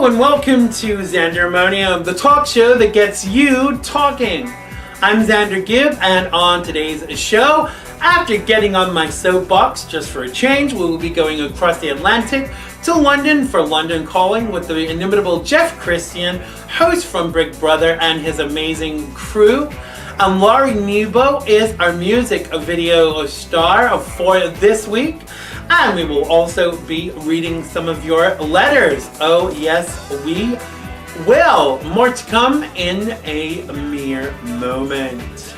and welcome to Xandermonium, the talk show that gets you talking. I'm Xander Gibb, and on today's show, after getting on my soapbox just for a change, we will be going across the Atlantic to London for London Calling with the inimitable Kristian, host from Big Brother, and his amazing crew. And Lori Nebo is our music video star for this week. And we will also be reading some of your letters. Oh yes, we will. More to come in a mere moment.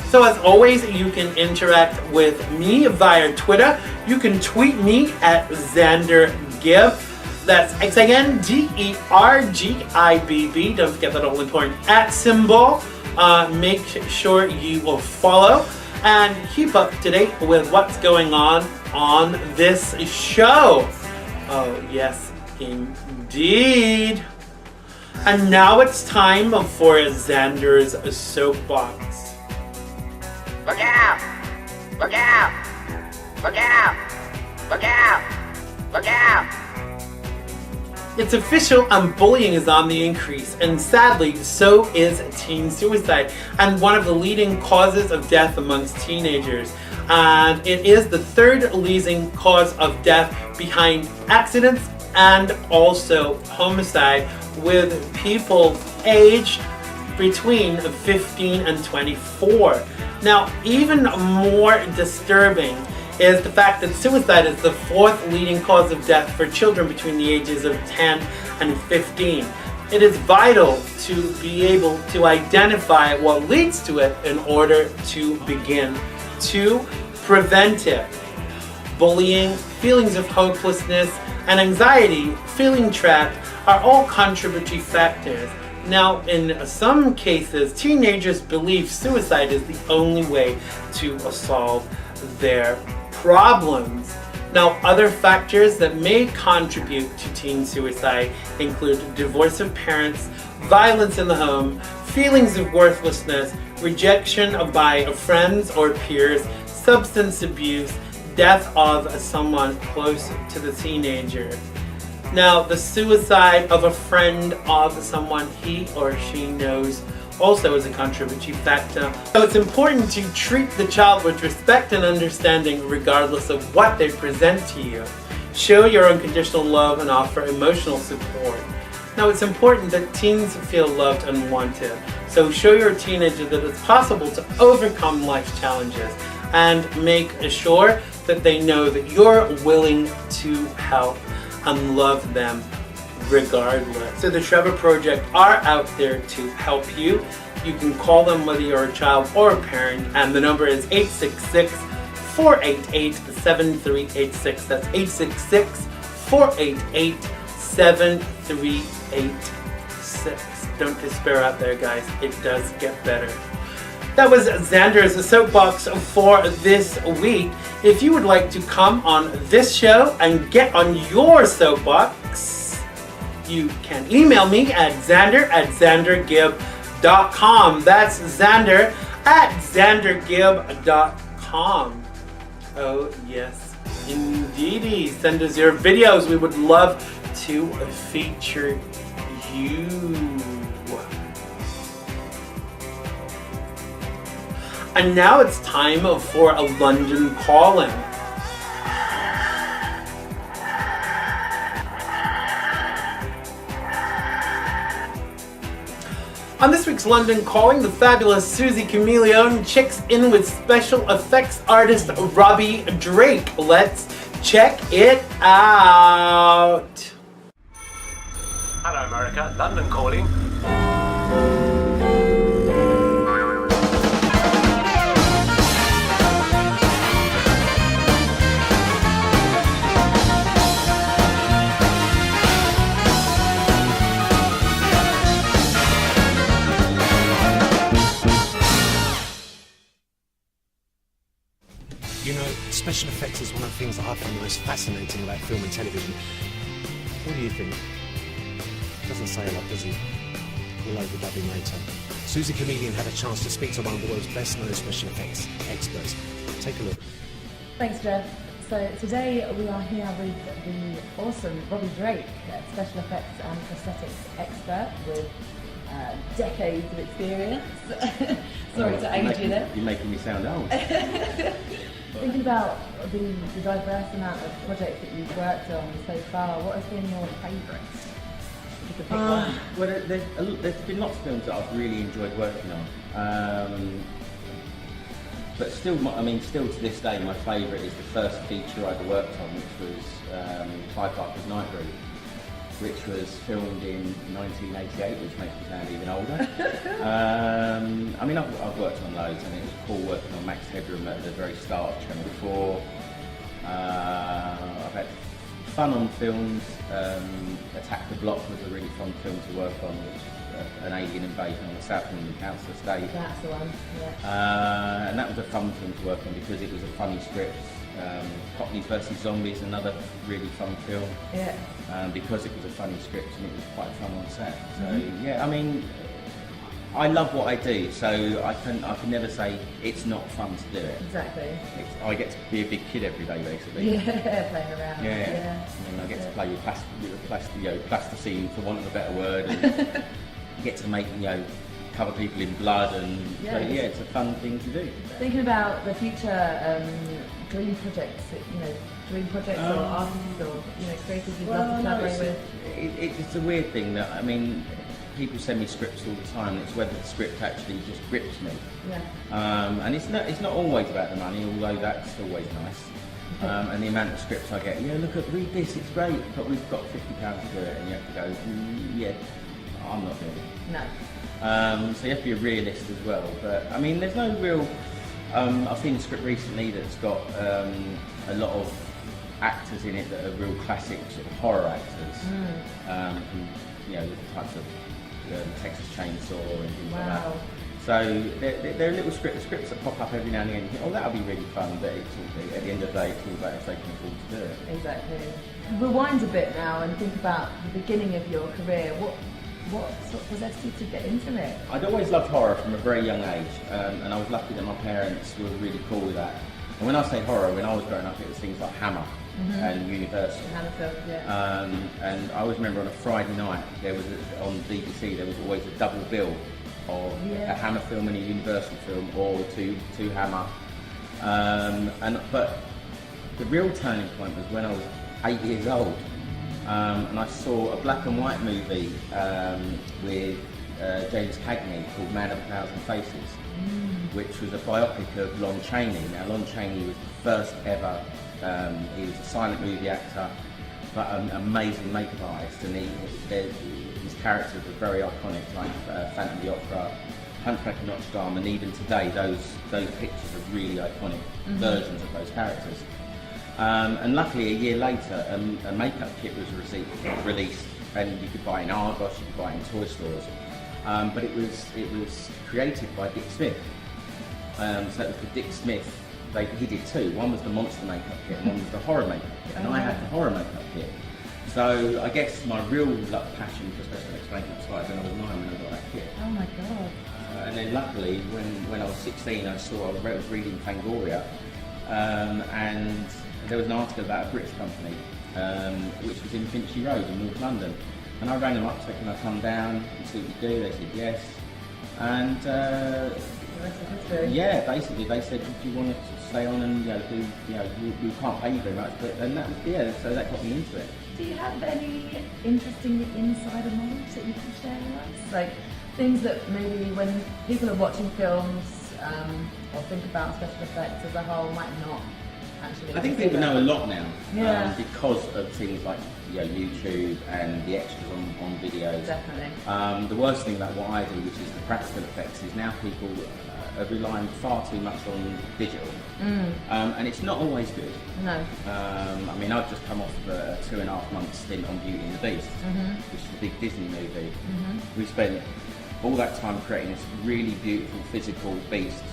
So as always, you can interact with me via Twitter. You can tweet me at Xander Gibb. That's XANDERGIBB. Don't forget that all important @ symbol. Make sure you will follow and keep up to date with what's going on this show. Oh yes, indeed. And now it's time for Xander's soapbox. Look out! Look out! Look out! Look out! Look out! It's official, and bullying is on the increase, and sadly, so is teen suicide, and one of the leading causes of death amongst teenagers. And it is the third leading cause of death behind accidents and also homicide, with people aged between 15 and 24. Now, even more disturbing is the fact that suicide is the fourth leading cause of death for children between the ages of 10 and 15. It is vital to be able to identify what leads to it in order to begin to prevent it. Bullying, feelings of hopelessness, and anxiety, feeling trapped, are all contributory factors. Now, in some cases, teenagers believe suicide is the only way to solve their problems. Now, other factors that may contribute to teen suicide include divorce of parents, violence in the home, feelings of worthlessness, rejection by friends or peers, substance abuse, death of someone close to the teenager. Now, the suicide of a friend of someone he or she knows also is a contributory factor. So it's important to treat the child with respect and understanding regardless of what they present to you. Show your unconditional love and offer emotional support. Now, it's important that teens feel loved and wanted. So show your teenager that it's possible to overcome life's challenges, and make sure that they know that you're willing to help and love them regardless. So the Trevor Project are out there to help you. You can call them whether you're a child or a parent, and the number is 866-488-7386. That's 866-488-7386. Don't despair out there, guys. It does get better. That was Xander's soapbox for this week. If you would like to come on this show and get on your soapbox, you can email me at xander@xandergibb.com. That's xander@xandergibb.com. Oh yes, indeedy. Send us your videos. We would love to feature you. And now it's time for a London Calling. On this week's London Calling, the fabulous Soozi Chameleone checks in with special effects artist Robbie Drake. Let's check it out. Hello America, London Calling. You know, special effects is one of the things that I find the most fascinating about film and television. What do you think? Doesn't say a lot, does he? We'll overdubbing later. Soozi Chameleone had a chance to speak to one of the world's best-known special effects experts. Take a look. Thanks, Jeff. So today we are here with the awesome Robbie Drake, special effects and prosthetics expert with decades of experience. Sorry to age you there. You're making me sound old. Thinking about the diverse amount of projects that you've worked on so far, what has been your favourite? If you could pick one. Well, there's been lots of films that I've really enjoyed working on. But still, still to this day, my favourite is the first feature I ever worked on, which was Clive Barker's Night Route, which was filmed in 1988, which makes me sound even older. I've worked on loads, and it was cool working on Max Headroom at the very start of Channel 4. I've had fun on films. Attack the Block was a really fun film to work on, which an alien invasion on the South London Council estate. That's the one, yeah. And that was a fun film to work on because it was a funny script. Cockneys vs Zombies, another really fun film. Yeah. Because it was a funny script and it was quite fun on set. So I love what I do, so I can never say it's not fun to do it. Exactly. I get to be a big kid every day, basically. Yeah, playing around. Yeah. I get to play with plasticine, for want of a better word, and get to make cover people in blood, and it's a fun thing to do. Thinking about the future dream projects, or artists or creators you'd love to collaborate with. It's a weird thing that people send me scripts all the time. It's whether the script actually just grips me. Yeah. And it's not always about the money, although that's always nice. And the amount of scripts I get, read this, it's great, but we've got £50 to do it, and you have to go, I'm not doing it. No. So you have to be a realist as well. But there's no real. I've seen a script recently that's got a lot of actors in it that are real classic sort of horror actors. From, the types of Texas Chainsaw and things like that. So they're little scripts that pop up every now and again. You think, oh, that'll be really fun, but at the end of the day, it's all about if they can afford to do it. Exactly. Rewind a bit now and think about the beginning of your career. What sort of possessed you to get into it? I'd always loved horror from a very young age, and I was lucky that my parents were really cool with that. And when I say horror, when I was growing up, it was things like Hammer and Universal. And I always remember on a Friday night, on BBC, there was always a double bill of a Hammer film and a Universal film, or two Hammer. But the real turning point was when I was 8 years old. And I saw a black and white movie with James Cagney called Man of a Thousand Faces, which was a biopic of Lon Chaney. Now, Lon Chaney was the first ever, he was a silent movie actor, but an amazing makeup artist, and his characters were very iconic, like Phantom of the Opera, Hunchback of Notre Dame, and even today those pictures are really iconic versions of those characters. And luckily, a year later, a makeup kit was released, and you could buy it in Argos, you could buy it in toy stores. But it was created by Dick Smith. So it was the Dick Smith. He did two. One was the monster makeup kit, and one was the horror makeup kit. And I had the horror makeup kit. So I guess my real passion for special effects makeup started when I was 9, when I got that kit. Oh my god! And then luckily, when I was 16, I was reading Fangoria, and there was an article about a British company, which was in Finchley Road in North London. And I rang them up, said, can I come down and see what you do? They said yes. And basically they said, do you want to stay on and we can't pay you very much, and that was, so that got me into it. Do you have any interesting insider knowledge that you can share with us? Like things that maybe when people are watching films or think about special effects as a whole might not actually. I think people know a lot now because of things like YouTube and the extras on videos. Definitely. The worst thing about what I do, which is the practical effects, is now people are relying far too much on digital, and it's not always good. No. I've just come off a 2.5 month stint on Beauty and the Beast, which is a big Disney movie. We spent all that time creating this really beautiful physical beast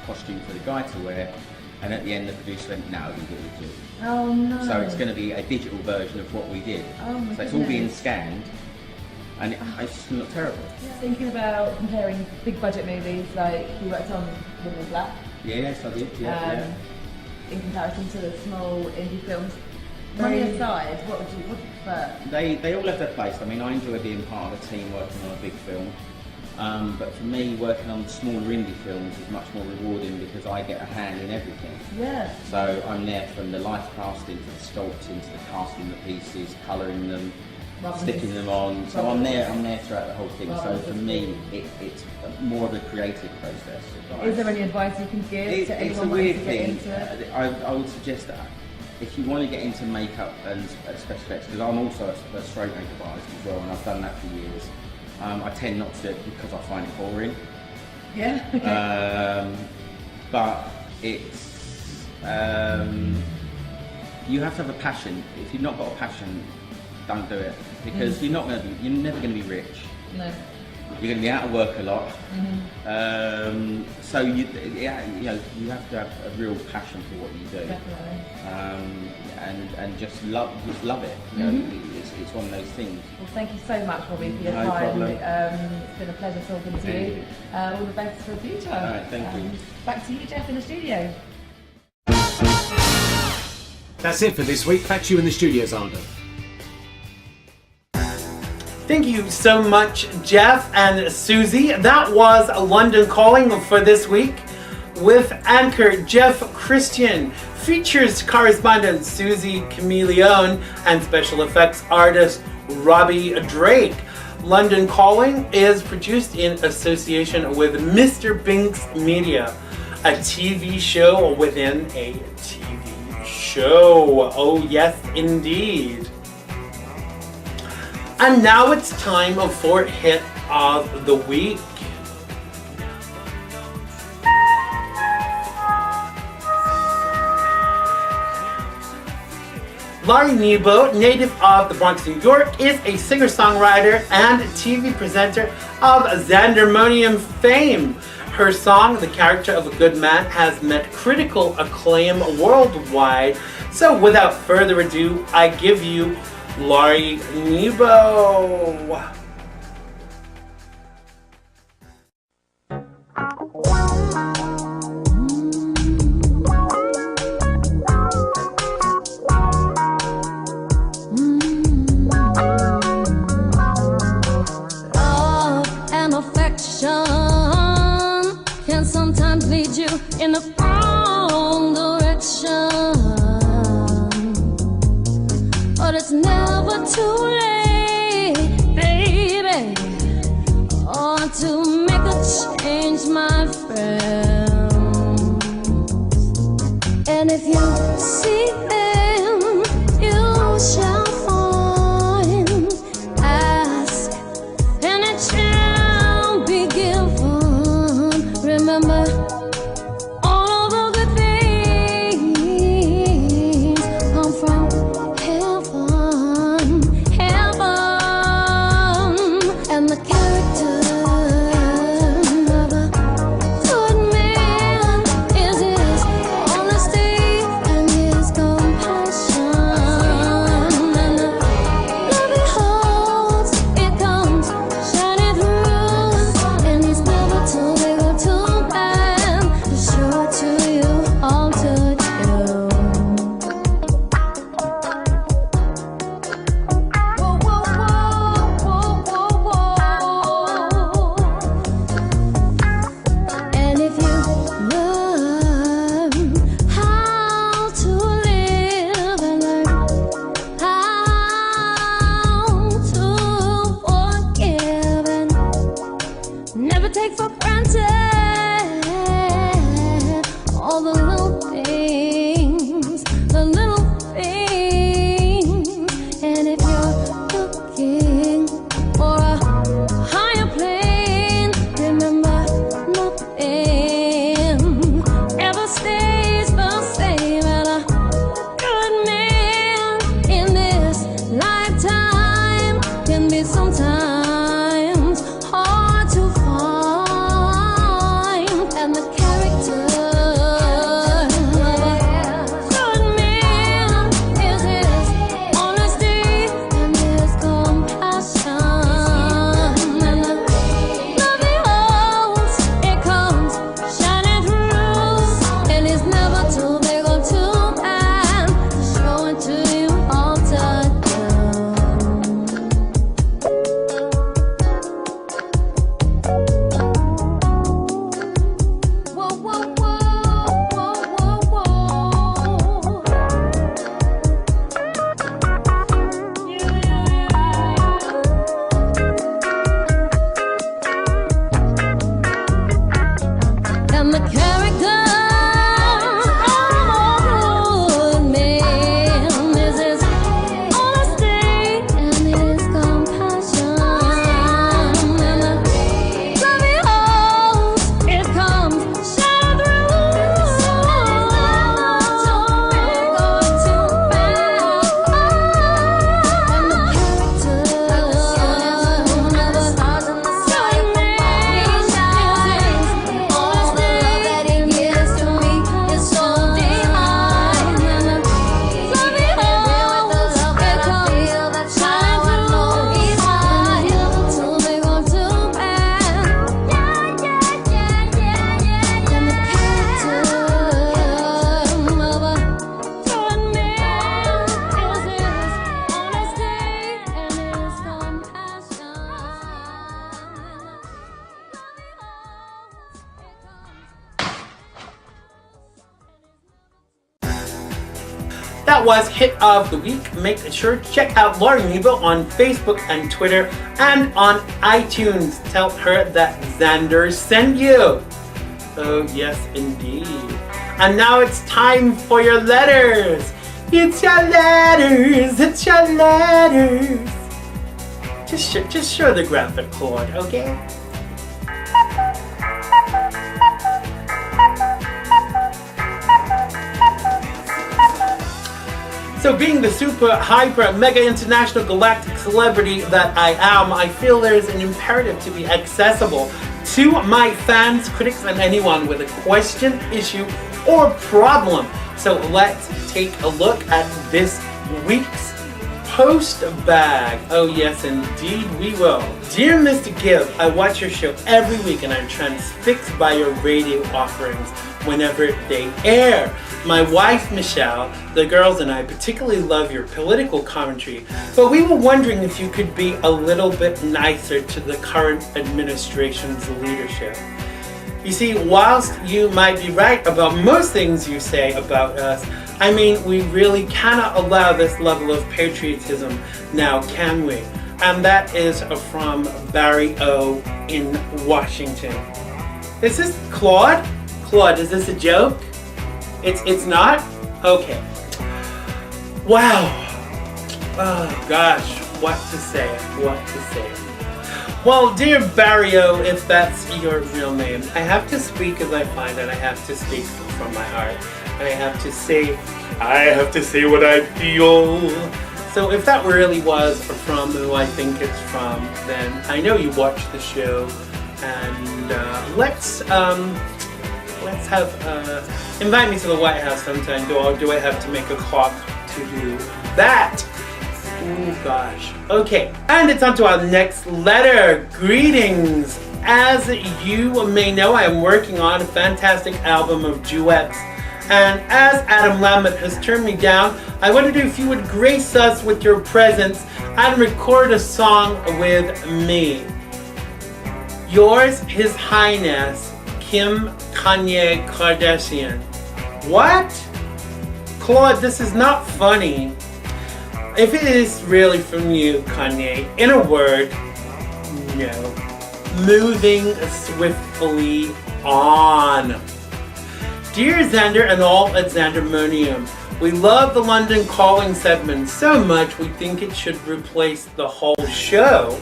costume for the guy to wear, and at the end the producer went, no, we did it. Oh no. So it's going to be a digital version of what we did. Oh my so it's all being scanned, and it's just going to look terrible. Thinking about comparing big budget movies, like you worked on Women in Black. Yes, I did. Yeah. in comparison to the small indie films? Money aside, what would you prefer? They all have their place. I mean, I enjoy being part of a team working on a big film. But for me, working on smaller indie films is much more rewarding because I get a hand in everything. Yeah. So I'm there from the life casting to the sculpting to the casting the pieces, colouring them, sticking them on. So I'm there throughout the whole thing. So for me, it's more of a creative process. Is there any advice you can give to anyone wanting to get into it? I would suggest that if you want to get into makeup and special effects, because I'm also a stroke makeup artist as well, and I've done that for years. I tend not to do it because I find it boring. Yeah. Okay. But it's you have to have a passion. If you've not got a passion, don't do it because you're never going to be rich. No. You're going to be out of work a lot. So you have to have a real passion for what you do. Definitely. And just love it. You know, it's one of those things. Well, thank you so much, Robbie, for your No time. problem. It's been a pleasure talking to you. All the best for the future. All right, thank you. Back to you, Jeff, in the studio. That's it for this week. Back to you in the studio, Xander. Thank you so much, Jeff and Soozi. That was London Calling for this week with anchor Jeff Kristian, features correspondent Soozi Chameleone, and special effects artist Robbie Drake. London Calling is produced in association with Mr. Binks Media, a TV show within a TV show. Oh yes, indeed. And now it's time for Hit of the Week. Lori Nebo, native of the Bronx, New York, is a singer-songwriter and TV presenter of Xandermonium fame. Her song, The Character of a Good Man, has met critical acclaim worldwide. So without further ado, I give you Lori Nebo. Love and affection can sometimes lead you in the wrong direction. But it's never too late, baby, or to make a change, my friend. And if you see them, you shall find. Ask, and it shall be given. Remember, all of the good things come from heaven, and the character of a good man is his honesty and his compassion. That was Hit of the Week. Make sure to check out Lori Nebo on Facebook and Twitter and on iTunes. Tell her that Xander sent you. Oh, yes, indeed. And now it's time for your letters. It's your letters. It's your letters. Just show the graphic chord, okay? So being the super, hyper, mega international galactic celebrity that I am, I feel there's an imperative to be accessible to my fans, critics, and anyone with a question, issue, or problem. So let's take a look at this week's post bag. Oh yes, indeed we will. Dear Mr. Gibb, I watch your show every week and I'm transfixed by your radio offerings whenever they air. My wife, Michelle, the girls, and I particularly love your political commentary, but we were wondering if you could be a little bit nicer to the current administration's leadership. You see, whilst you might be right about most things you say about us, I mean, we really cannot allow this level of patriotism now, can we? And that is from Barry O. in Washington. Is this Claude? Claude, is this a joke? It's not? Okay. Wow. Oh gosh, what to say, what to say. Well, dear Barrio, if that's your real name, I have to speak as I find and I have to speak from my heart. And I have to say what I feel. So if that really was from who I think it's from, then I know you watch the show. And let's have invite me to the White House sometime. Do I have to make a clock to do that? Oh gosh. Okay, and it's on to our next letter. Greetings. As you may know, I am working on a fantastic album of duets. And as Adam Lambert has turned me down, I wondered if you would grace us with your presence and record a song with me. Yours, His Highness, Kim Kanye Kardashian. What? Claude, this is not funny. If it is really from you, Kanye, in a word, no. Moving swiftly on. Dear Xander and all at Xandermonium, we love the London Calling segment so much we think it should replace the whole show.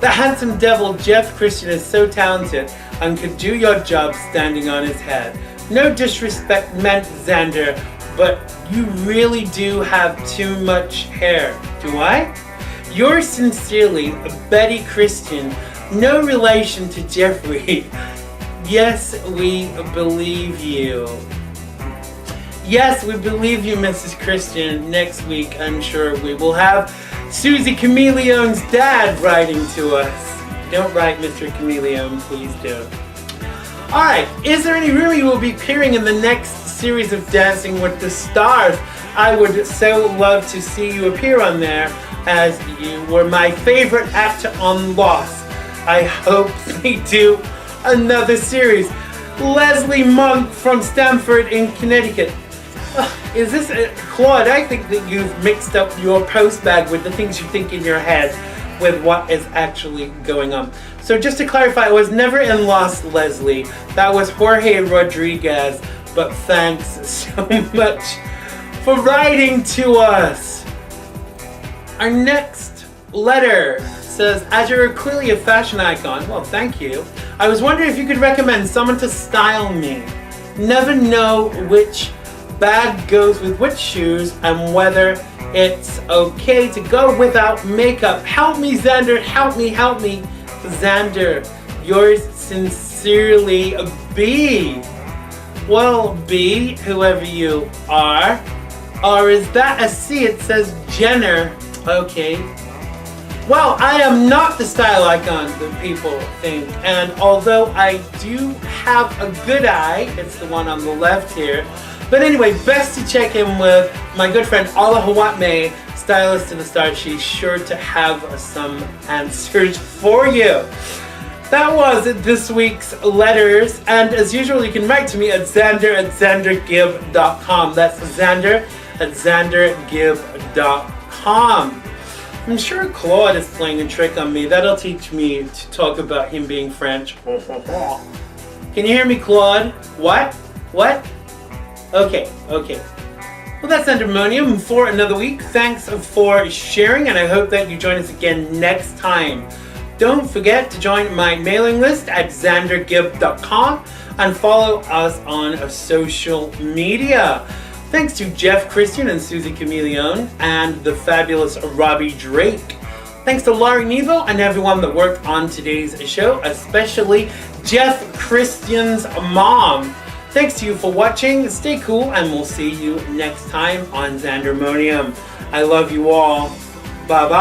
The handsome devil Jeff Kristian is so talented and could do your job standing on his head. No disrespect meant, Xander, but you really do have too much hair. Do I? Yours sincerely, Betty Kristian, no relation to Jeffrey. Yes, we believe you. Yes, we believe you, Mrs. Kristian. Next week, I'm sure we will have Soozi Chameleone's dad writing to us. Don't write, Mr. Chameleone, please don't. Alright, is there any rumor you will be appearing in the next series of Dancing with the Stars? I would so love to see you appear on there, as you were my favorite actor on Lost. I hope they do another series. Leslie Monk from Stamford in Connecticut. Is this Claude? I think that you've mixed up your post bag with the things you think in your head with what is actually going on. So just to clarify, I was never in Lost, Leslie. That was Jorge Rodriguez. But thanks so much for writing to us. Our next letter says, as you're clearly a fashion icon, well, thank you. I was wondering if you could recommend someone to style me. Never know which bag goes with which shoes and whether it's okay to go without makeup. Help me, Xander. Help me, Xander. Yours sincerely, B. Well, B, whoever you are. Or is that a C? It says Jenner. Okay. Well, I am not the style icon that people think, and although I do have a good eye, it's the one on the left here. But anyway, best to check in with my good friend Ala Hawatme, stylist to the stars. She's sure to have some answers for you. That was this week's letters, and as usual, you can write to me at xander@xandergibb.com. That's Xander at xandergibb.com. I'm sure Claude is playing a trick on me. That'll teach me to talk about him being French. Can you hear me, Claude? What? What? Okay. Well, that's Pandemonium for another week. Thanks for sharing, and I hope that you join us again next time. Don't forget to join my mailing list at xandergibb.com and follow us on social media. Thanks to Jeff, Kristian, and Soozi Chameleone, and the fabulous Robbie Drake. Thanks to Lori Nebo and everyone that worked on today's show, especially Jeff, Kristian's mom. Thanks to you for watching. Stay cool, and we'll see you next time on Pandemonium. I love you all. Bye-bye.